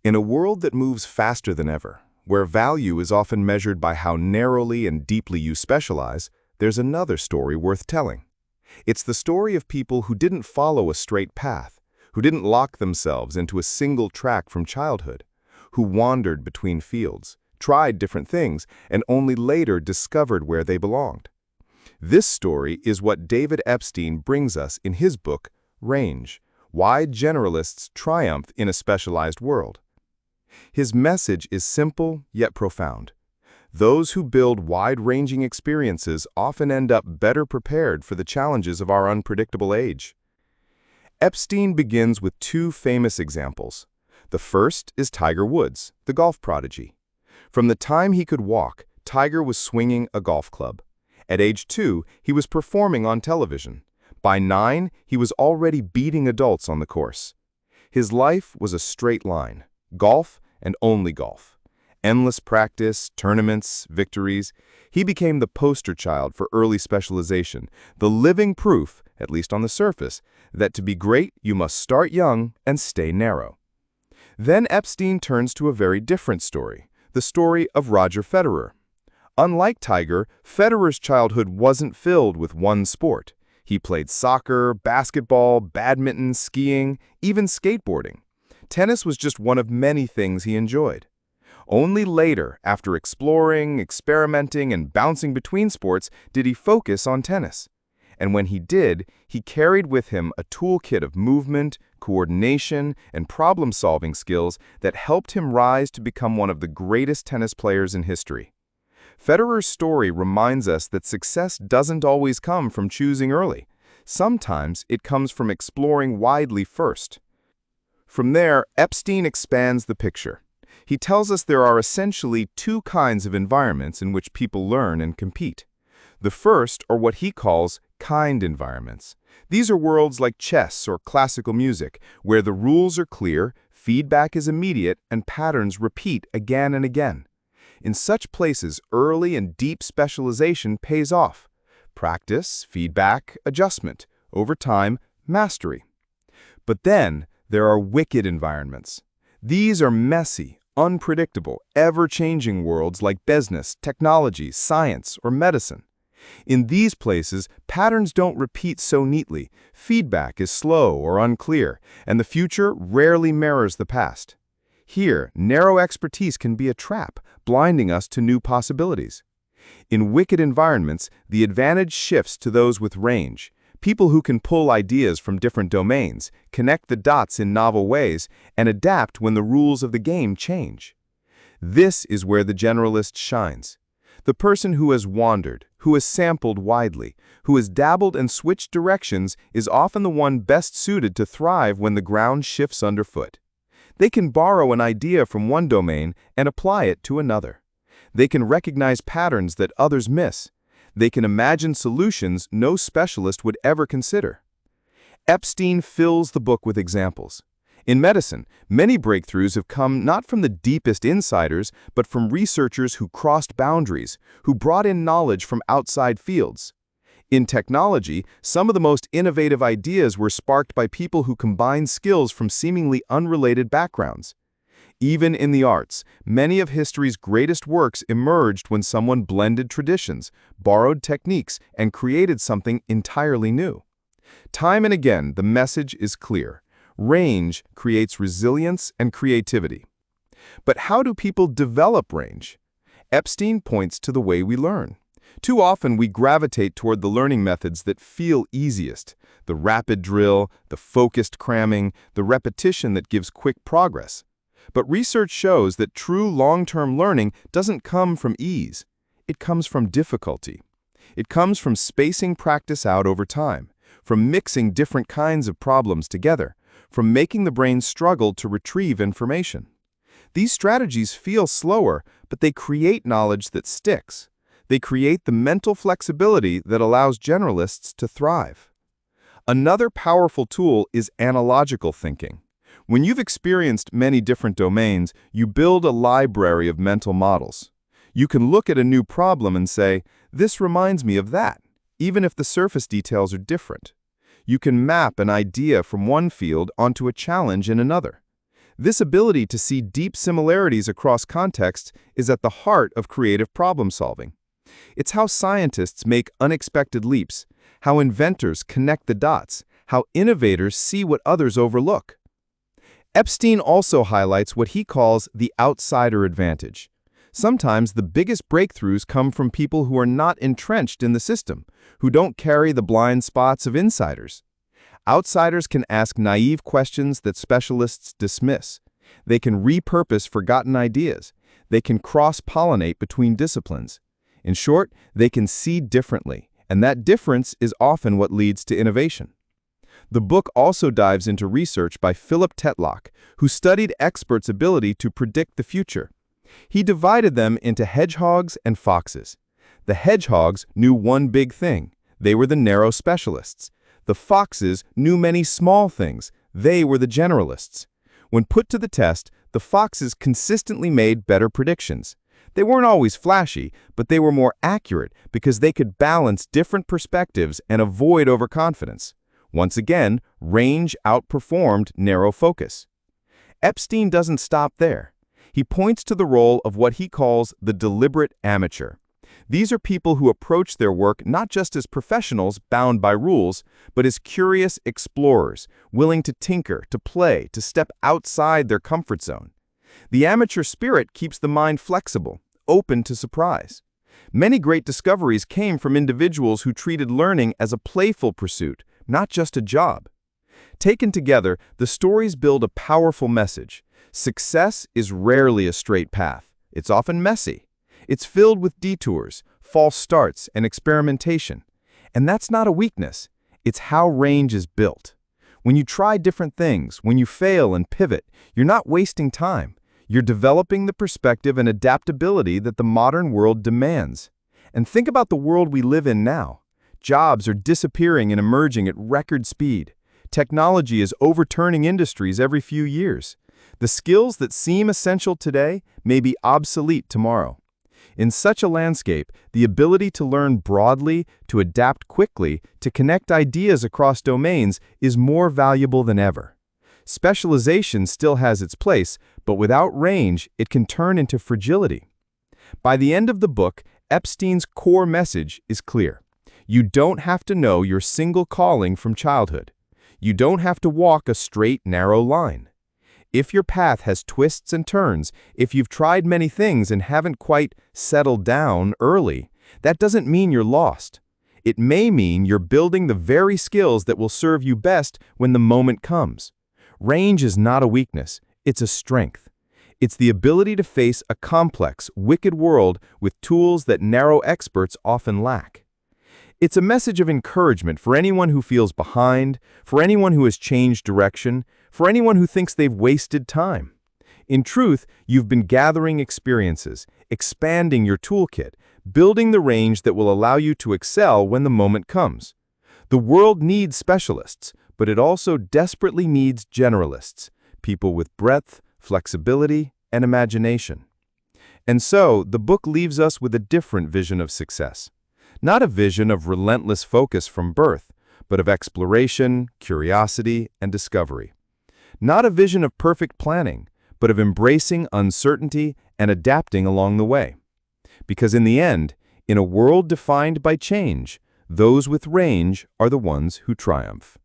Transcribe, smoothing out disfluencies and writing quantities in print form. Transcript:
In a world that moves faster than ever, where value is often measured by how narrowly and deeply you specialize, there's another story worth telling. It's the story of people who didn't follow a straight path, who didn't lock themselves into a single track from childhood, who wandered between fields, tried different things, and only later discovered where they belonged. This story is what David Epstein brings us in his book, Range: Why Generalists Triumph in a Specialized World. His message is simple yet profound. Those who build wide-ranging experiences often end up better prepared for the challenges of our unpredictable age. Epstein begins with two famous examples. The first is Tiger Woods, the golf prodigy. From the time he could walk, Tiger was swinging a golf club. At age 2, he was performing on television. By 9, he was already beating adults on the course. His life was a straight line: golf and only golf. Endless practice, tournaments, victories. He became the poster child for early specialization, the living proof, at least on the surface, that to be great, you must start young and stay narrow. Then Epstein turns to a very different story, the story of Roger Federer. Unlike Tiger, Federer's childhood wasn't filled with one sport. He played soccer, basketball, badminton, skiing, even skateboarding. Tennis was just one of many things he enjoyed. Only later, after exploring, experimenting, and bouncing between sports, did he focus on tennis. And when he did, he carried with him a toolkit of movement, coordination, and problem-solving skills that helped him rise to become one of the greatest tennis players in history. Federer's story reminds us that success doesn't always come from choosing early. Sometimes it comes from exploring widely first. From there, Epstein expands the picture. He tells us there are essentially two kinds of environments in which people learn and compete. The first are what he calls kind environments. These are worlds like chess or classical music, where the rules are clear, feedback is immediate, and patterns repeat again and again. In such places, early and deep specialization pays off. Practice, feedback, adjustment. Over time, mastery. But then, there are wicked environments. These are messy, unpredictable, ever-changing worlds like business, technology, science, or medicine. In these places, patterns don't repeat so neatly, feedback is slow or unclear, and the future rarely mirrors the past. Here, narrow expertise can be a trap, blinding us to new possibilities. In wicked environments, the advantage shifts to those with range. People who can pull ideas from different domains, connect the dots in novel ways, and adapt when the rules of the game change. This is where the generalist shines. The person who has wandered, who has sampled widely, who has dabbled and switched directions is often the one best suited to thrive when the ground shifts underfoot. They can borrow an idea from one domain and apply it to another. They can recognize patterns that others miss. They can imagine solutions no specialist would ever consider. Epstein fills the book with examples. In medicine, many breakthroughs have come not from the deepest insiders, but from researchers who crossed boundaries, who brought in knowledge from outside fields. In technology, some of the most innovative ideas were sparked by people who combined skills from seemingly unrelated backgrounds. Even in the arts, many of history's greatest works emerged when someone blended traditions, borrowed techniques, and created something entirely new. Time and again, the message is clear. Range creates resilience and creativity. But how do people develop range? Epstein points to the way we learn. Too often we gravitate toward the learning methods that feel easiest, the rapid drill, the focused cramming, the repetition that gives quick progress. But research shows that true long-term learning doesn't come from ease. It comes from difficulty. It comes from spacing practice out over time, from mixing different kinds of problems together, from making the brain struggle to retrieve information. These strategies feel slower, but they create knowledge that sticks. They create the mental flexibility that allows generalists to thrive. Another powerful tool is analogical thinking. When you've experienced many different domains, you build a library of mental models. You can look at a new problem and say, "This reminds me of that," even if the surface details are different. You can map an idea from one field onto a challenge in another. This ability to see deep similarities across contexts is at the heart of creative problem-solving. It's how scientists make unexpected leaps, how inventors connect the dots, how innovators see what others overlook. Epstein also highlights what he calls the outsider advantage. Sometimes the biggest breakthroughs come from people who are not entrenched in the system, who don't carry the blind spots of insiders. Outsiders can ask naive questions that specialists dismiss. They can repurpose forgotten ideas. They can cross-pollinate between disciplines. In short, they can see differently, and that difference is often what leads to innovation. The book also dives into research by Philip Tetlock, who studied experts' ability to predict the future. He divided them into hedgehogs and foxes. The hedgehogs knew one big thing. They were the narrow specialists. The foxes knew many small things. They were the generalists. When put to the test, the foxes consistently made better predictions. They weren't always flashy, but they were more accurate because they could balance different perspectives and avoid overconfidence. Once again, range outperformed narrow focus. Epstein doesn't stop there. He points to the role of what he calls the deliberate amateur. These are people who approach their work not just as professionals bound by rules, but as curious explorers, willing to tinker, to play, to step outside their comfort zone. The amateur spirit keeps the mind flexible, open to surprise. Many great discoveries came from individuals who treated learning as a playful pursuit, not just a job. Taken together, the stories build a powerful message. Success is rarely a straight path. It's often messy. It's filled with detours, false starts, and experimentation. And that's not a weakness. It's how range is built. When you try different things, when you fail and pivot, you're not wasting time. You're developing the perspective and adaptability that the modern world demands. And think about the world we live in now. Jobs are disappearing and emerging at record speed. Technology is overturning industries every few years. The skills that seem essential today may be obsolete tomorrow. In such a landscape, the ability to learn broadly, to adapt quickly, to connect ideas across domains is more valuable than ever. Specialization still has its place, but without range, it can turn into fragility. By the end of the book, Epstein's core message is clear. You don't have to know your single calling from childhood. You don't have to walk a straight, narrow line. If your path has twists and turns, if you've tried many things and haven't quite settled down early, that doesn't mean you're lost. It may mean you're building the very skills that will serve you best when the moment comes. Range is not a weakness, it's a strength. It's the ability to face a complex, wicked world with tools that narrow experts often lack. It's a message of encouragement for anyone who feels behind, for anyone who has changed direction, for anyone who thinks they've wasted time. In truth, you've been gathering experiences, expanding your toolkit, building the range that will allow you to excel when the moment comes. The world needs specialists, but it also desperately needs generalists, people with breadth, flexibility, and imagination. And so, the book leaves us with a different vision of success. Not a vision of relentless focus from birth, but of exploration, curiosity, and discovery. Not a vision of perfect planning, but of embracing uncertainty and adapting along the way. Because in the end, in a world defined by change, those with range are the ones who triumph.